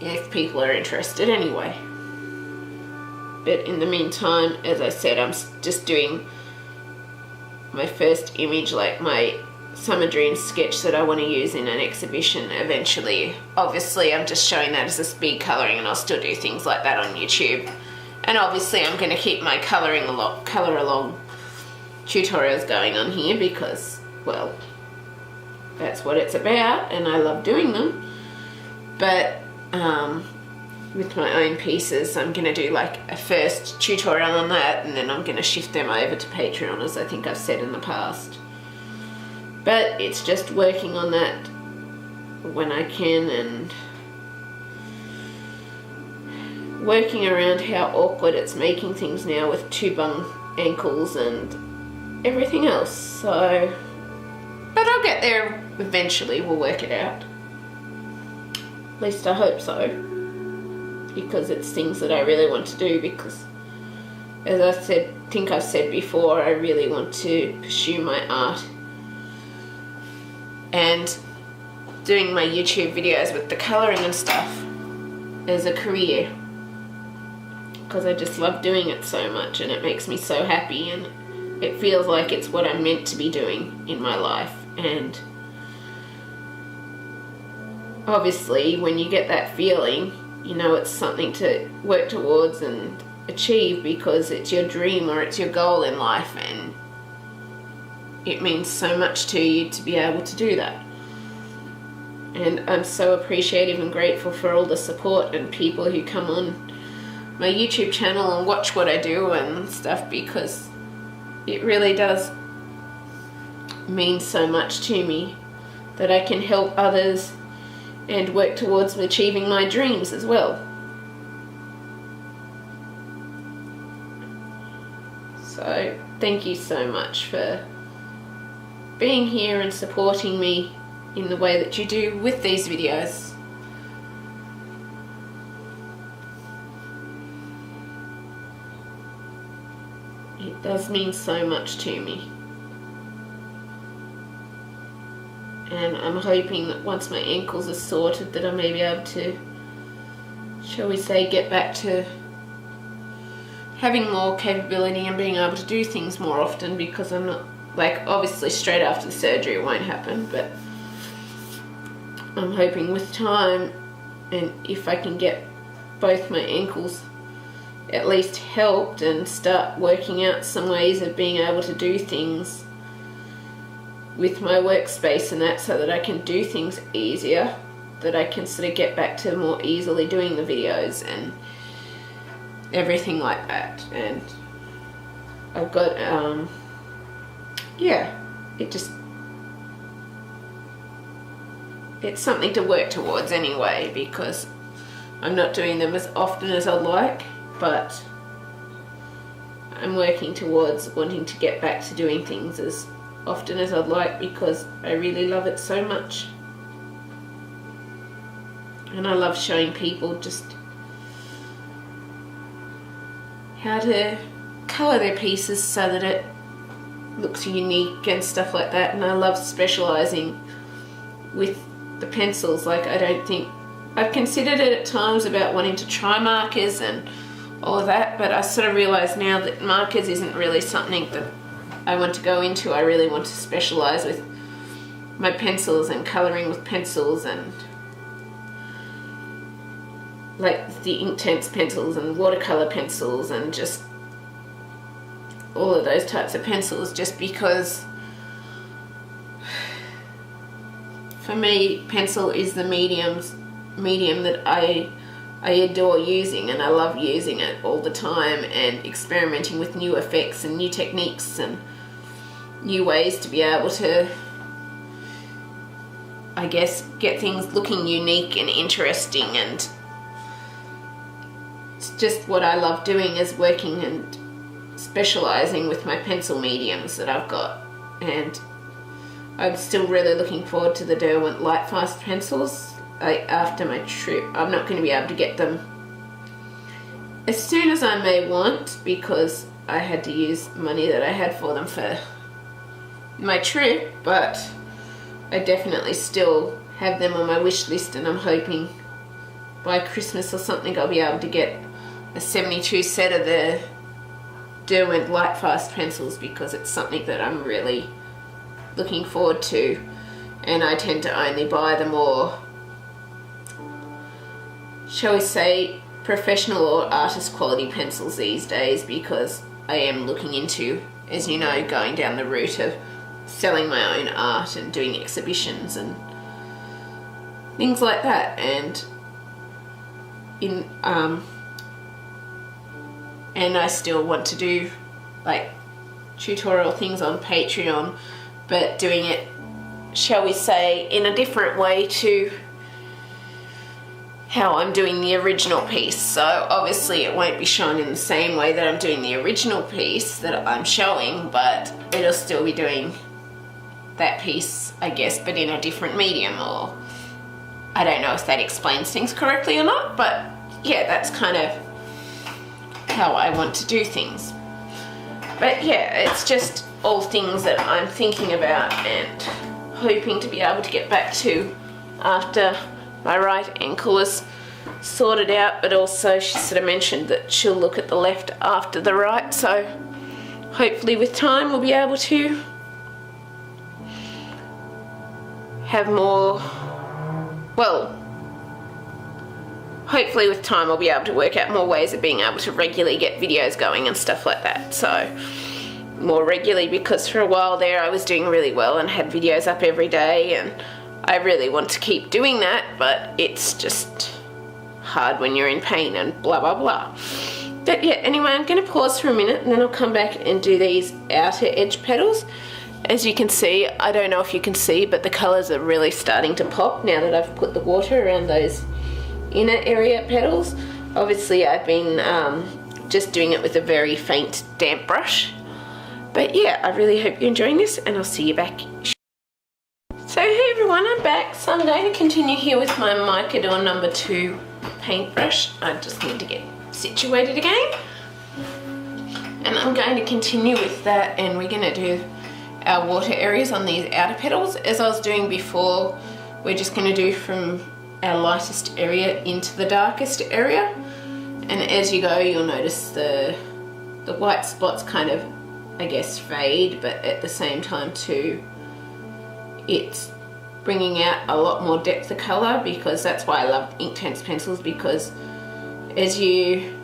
if people are interested anyway. But in the meantime, as I said, I'm just doing my first image, like my Summer Dream sketch that I want to use in an exhibition eventually. Obviously, I'm just showing that as a speed colouring, and I'll still do things like that on YouTube. And obviously, I'm going to keep my colour along tutorials going on here because, well, that's what it's about, and I love doing them. But with my own pieces, I'm going to do like a first tutorial on that, and then I'm going to shift them over to Patreon, as I think I've said in the past. But it's just working on that when I can, and working around how awkward it's making things now with two bung ankles and everything else. So I'll get there eventually. We'll work it out. At least I hope so, because it's things that I really want to do, because as I think I've said before, I really want to pursue my art and doing my YouTube videos with the colouring and stuff as a career, because I just love doing it so much and it makes me so happy, and it feels like it's what I'm meant to be doing in my life. And obviously when you get that feeling, you know it's something to work towards and achieve, because it's your dream or it's your goal in life, and it means so much to you to be able to do that. And I'm so appreciative and grateful for all the support and people who come on my YouTube channel and watch what I do and stuff, because it really does mean so much to me that I can help others and work towards achieving my dreams as well. So thank you so much for being here and supporting me in the way that you do with these videos. It does mean so much to me. And I'm hoping that once my ankles are sorted that I may be able to, shall we say, get back to having more capability and being able to do things more often, because I'm not, like, obviously straight after the surgery it won't happen, but I'm hoping with time, and if I can get both my ankles at least helped and start working out some ways of being able to do things with my workspace and that, so that I can do things easier, that I can sort of get back to more easily doing the videos and everything like that. And I've got yeah, it's something to work towards anyway, because I'm not doing them as often as I'd like, but I'm working towards wanting to get back to doing things as often as I'd like, because I really love it so much. And I love showing people just how to colour their pieces so that it looks unique and stuff like that. And I love specialising with the pencils. Like, I don't think I've considered it at times about wanting to try markers and all of that, but I sort of realise now that markers isn't really something that I want to go into. I really want to specialise with my pencils and colouring with pencils, and like the Inktense pencils and watercolour pencils and just all of those types of pencils, just because for me pencil is the medium that I adore using, and I love using it all the time and experimenting with new effects and new techniques and new ways to be able to, I guess, get things looking unique and interesting. And it's just what I love doing, is working and specialising with my pencil mediums that I've got. And I'm still really looking forward to the Derwent Lightfast pencils. After my trip, I'm not going to be able to get them as soon as I may want, because I had to use money that I had for them for my trip, but I definitely still have them on my wish list, and I'm hoping by Christmas or something I'll be able to get a 72 set of the Derwent Lightfast pencils, because it's something that I'm really looking forward to, and I tend to only buy the more, shall we say, professional or artist quality pencils these days, because I am looking into, as you know, going down the route of selling my own art and doing exhibitions and things like that. And I still want to do like tutorial things on Patreon, but doing it, shall we say, in a different way to how I'm doing the original piece. So obviously it won't be shown in the same way that I'm doing the original piece that I'm showing, but it'll still be doing that piece, I guess, but in a different medium, or I don't know if that explains things correctly or not, but yeah, that's kind of how I want to do things. But yeah, it's just all things that I'm thinking about and hoping to be able to get back to after my right ankle is sorted out, but also she sort of mentioned that she'll look at the left after the right, so hopefully with time we'll be able to have more, well, hopefully with time I'll be able to work out more ways of being able to regularly get videos going and stuff like that. So more regularly, because for a while there I was doing really well and had videos up every day, and I really want to keep doing that, but it's just hard when you're in pain and blah blah blah. But yeah, anyway, I'm going to pause for a minute and then I'll come back and do these outer edge petals. As you can see, I don't know if you can see, but the colours are really starting to pop now that I've put the water around those inner area petals. Obviously I've been just doing it with a very faint damp brush. But yeah, I really hope you're enjoying this, and I'll see you back. So hey everyone, I'm back. So I'm going to continue here with my Micador number 2 paintbrush. I just need to get situated again. And I'm going to continue with that, and we're going to do our water areas on these outer petals. As I was doing before, we're just going to do from our lightest area into the darkest area. And as you go, you'll notice the white spots kind of, I guess, fade, but at the same time too, it's bringing out a lot more depth of colour, because that's why I love Inktense pencils, because as you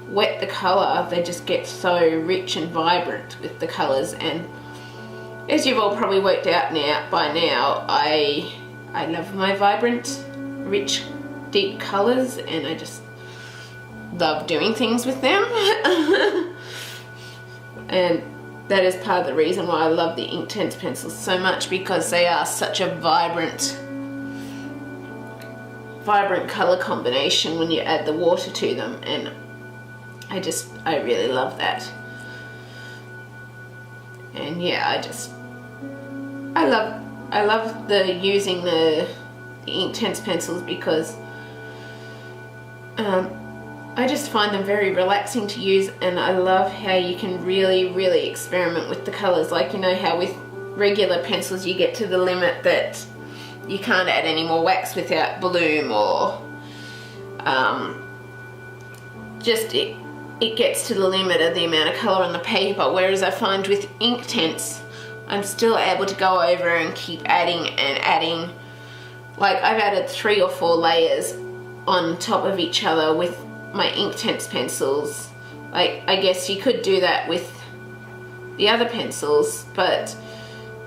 wet the colour, they just get so rich and vibrant with the colours. And as you've all probably worked out by now, I love my vibrant, rich, deep colours, and I just love doing things with them. And that is part of the reason why I love the Inktense pencils so much, because they are such a vibrant colour combination when you add the water to them, and I really love that. And yeah, I love using the Inktense pencils, because I just find them very relaxing to use, and I love how you can really experiment with the colours. Like, you know how with regular pencils you get to the limit that you can't add any more wax without bloom, or it gets to the limit of the amount of colour on the paper, whereas I find with Inktense I'm still able to go over and keep adding and adding. Like, I've added 3 or 4 layers on top of each other with my Inktense pencils. Like, I guess you could do that with the other pencils, but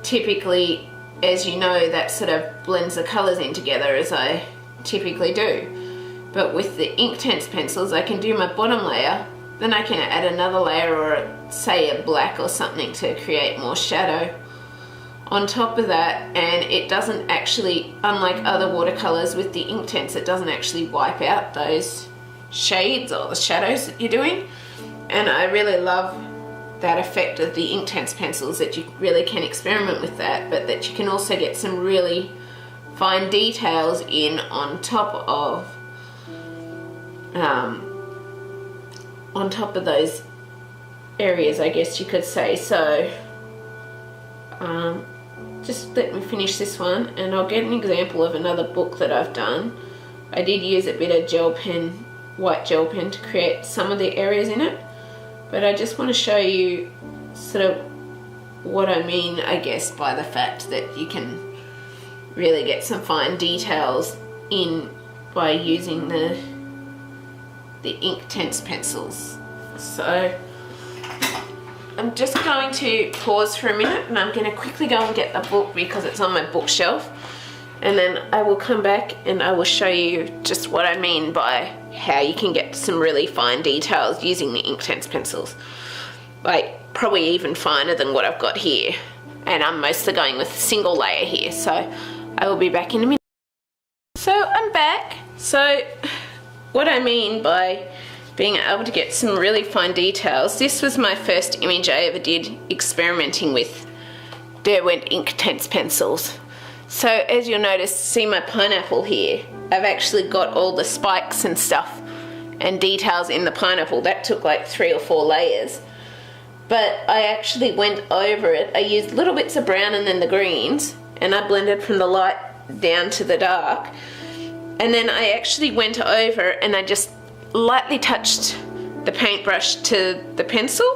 typically, as you know, that sort of blends the colours in together, as I typically do. But with the Inktense pencils, I can do my bottom layer, then I can add another layer, or say a black or something, to create more shadow on top of that. And it doesn't actually, unlike other watercolours with the Inktense, it doesn't actually wipe out those shades or the shadows that you're doing. And I really love that effect of the Inktense pencils, that you really can experiment with that, but that you can also get some really fine details in on top of those areas, I guess you could say. So just let me finish this one, and I'll get an example of another book that I've done. I did use a bit of gel pen, white gel pen, to create some of the areas in it, but I just want to show you sort of what I mean, I guess, by the fact that you can really get some fine details in by using the Inktense pencils. So I'm just going to pause for a minute, and I'm going to quickly go and get the book because it's on my bookshelf, and then I will come back and I will show you just what I mean by how you can get some really fine details using the Inktense pencils. Like, probably even finer than what I've got here, and I'm mostly going with a single layer here, so I will be back in a minute. So I'm back. So what I mean by being able to get some really fine details, this was my first image I ever did experimenting with Derwent Inktense pencils. So as you'll notice, see my pineapple here, I've actually got all the spikes and stuff and details in the pineapple. That took like 3 or 4 layers. But I actually went over it. I used little bits of brown and then the greens, and I blended from the light down to the dark. And then I actually went over and I just lightly touched the paintbrush to the pencil,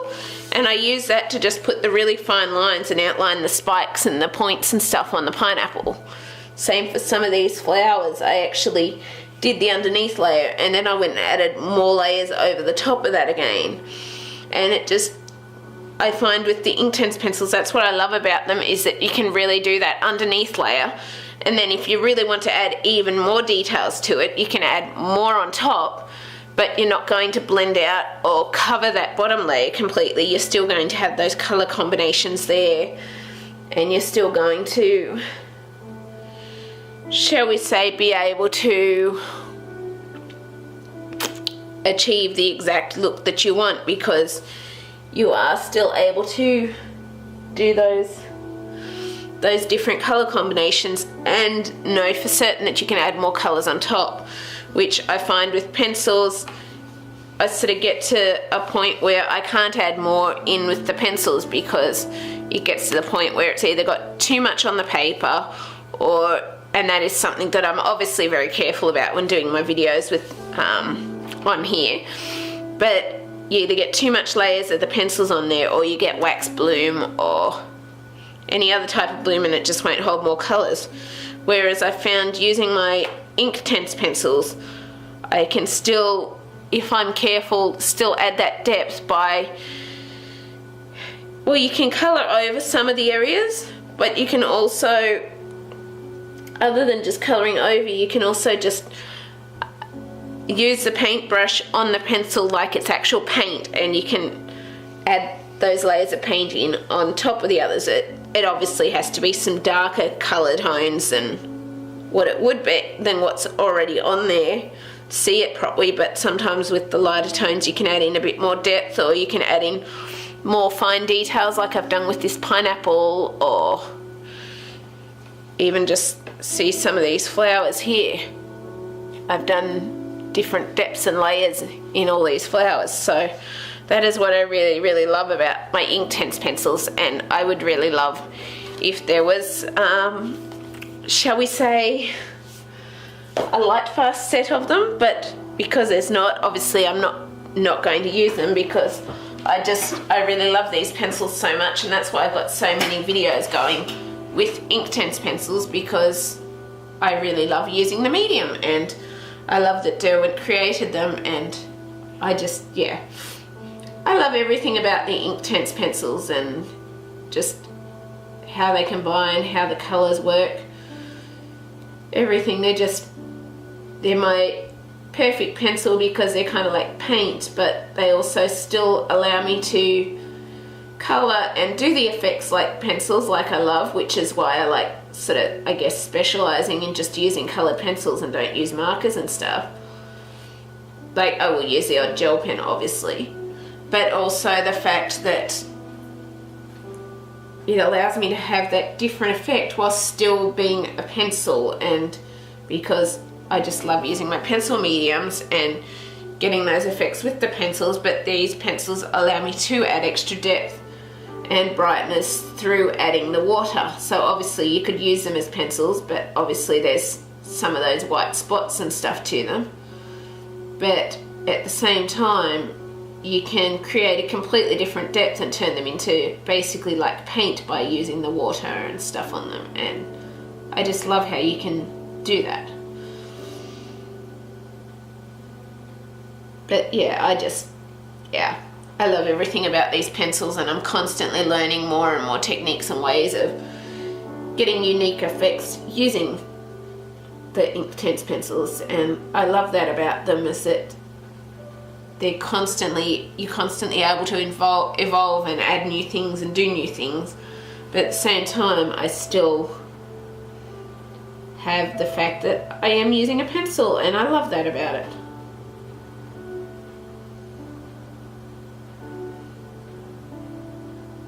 and I used that to just put the really fine lines and outline the spikes and the points and stuff on the pineapple. Same for some of these flowers. I actually did the underneath layer, and then I went and added more layers over the top of that again. And it just, I find with the Inktense pencils, that's what I love about them, is that you can really do that underneath layer, and then if you really want to add even more details to it, you can add more on top, but you're not going to blend out or cover that bottom layer completely. You're still going to have those color combinations there, and you're still going to, shall we say, be able to achieve the exact look that you want, because you are still able to do those different color combinations and know for certain that you can add more colors on top, which I find with pencils, I sort of get to a point where I can't add more in with the pencils, because it gets to the point where it's either got too much on the paper, and that is something that I'm obviously very careful about when doing my videos with on here, but you either get too much layers of the pencils on there, or you get wax bloom or any other type of bloom, and it just won't hold more colors. Whereas I found using my Inktense pencils, I can still, if I'm careful, still add that depth by, well, you can color over some of the areas, but you can also, other than just coloring over, you can also just use the paintbrush on the pencil like it's actual paint, and you can add those layers of paint in on top of the others. It obviously has to be some darker colour tones than what it would be, than what's already on there, see it properly, but sometimes with the lighter tones you can add in a bit more depth, or you can add in more fine details like I've done with this pineapple, or even just see some of these flowers here. I've done different depths and layers in all these flowers, so that is what I really, really love about my Inktense pencils. And I would really love if there was, shall we say, a light fast set of them, but because there's not, obviously I'm not going to use them, because I really love these pencils so much, and that's why I've got so many videos going with Inktense pencils, because I really love using the medium, and I love that Derwent created them, and I just, yeah, I love everything about the Inktense pencils, and just how they combine, how the colours work, everything. They're my perfect pencil, because they're kind of like paint, but they also still allow me to colour and do the effects like pencils, like I love, which is why I like sort of, I guess, specialising in just using coloured pencils and don't use markers and stuff. Like, I will use the odd gel pen, obviously, but also the fact that it allows me to have that different effect while still being a pencil, and because I just love using my pencil mediums and getting those effects with the pencils, but these pencils allow me to add extra depth and brightness through adding the water. So obviously you could use them as pencils, but obviously there's some of those white spots and stuff to them. But at the same time, you can create a completely different depth and turn them into basically like paint by using the water and stuff on them. And I just love how you can do that. But yeah, I love everything about these pencils, and I'm constantly learning more and more techniques and ways of getting unique effects using the Inktense pencils. And I love that about them, is that you're constantly able to evolve and add new things and do new things, but at the same time I still have the fact that I am using a pencil, and I love that about it.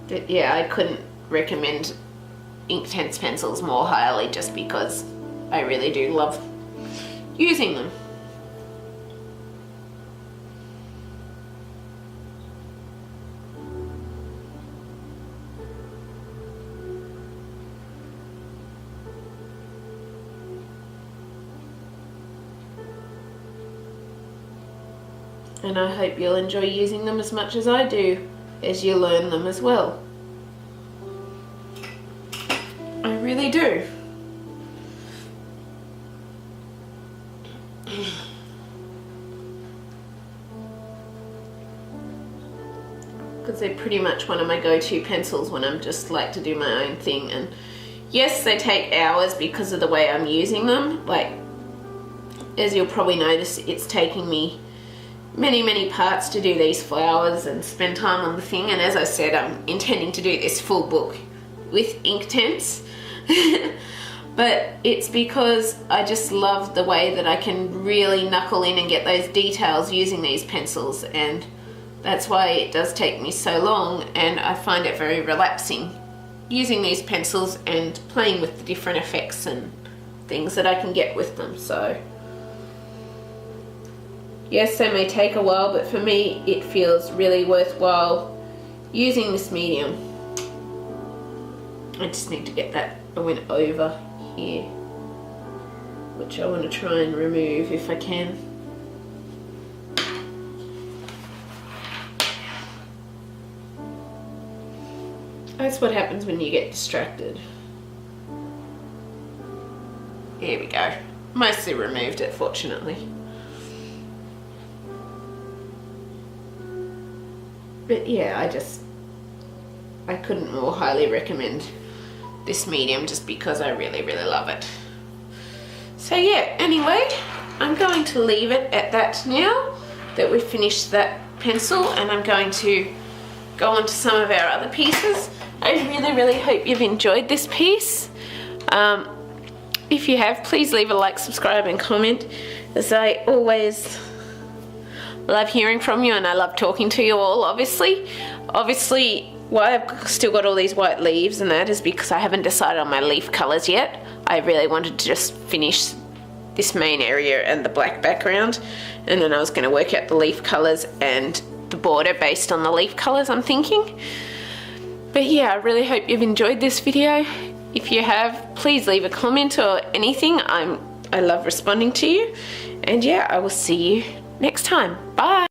But yeah, I couldn't recommend Inktense pencils more highly just because I really do love using them. And I hope you'll enjoy using them as much as I do as you learn them as well. I really do. Because they're pretty much one of my go-to pencils when I'm just like to do my own thing. And yes, they take hours because of the way I'm using them. Like, as you'll probably notice, it's taking me many parts to do these flowers and spend time on the thing. And as I said, I'm intending to do this full book with Inktense. But it's because I just love the way that I can really knuckle in and get those details using these pencils, and that's why it does take me so long, and I find it very relaxing using these pencils and playing with the different effects and things that I can get with them. So yes, they may take a while, but for me it feels really worthwhile using this medium. I just need to get that went over here, which I want to try and remove if I can. That's what happens when you get distracted. Here we go. Mostly removed it, fortunately. But yeah, I couldn't more highly recommend this medium just because I really love it. So yeah, anyway, I'm going to leave it at that now that we've finished that pencil, and I'm going to go on to some of our other pieces. I really hope you've enjoyed this piece. If you have, please leave a like, subscribe and comment, as I always love hearing from you and I love talking to you all. Obviously why I've still got all these white leaves and that is because I haven't decided on my leaf colours yet. I really wanted to just finish this main area and the black background, and then I was going to work out the leaf colours and the border based on the leaf colours, I'm thinking. But yeah, I really hope you've enjoyed this video. If you have, please leave a comment or anything. I love responding to you. And yeah, I will see you next time. Bye.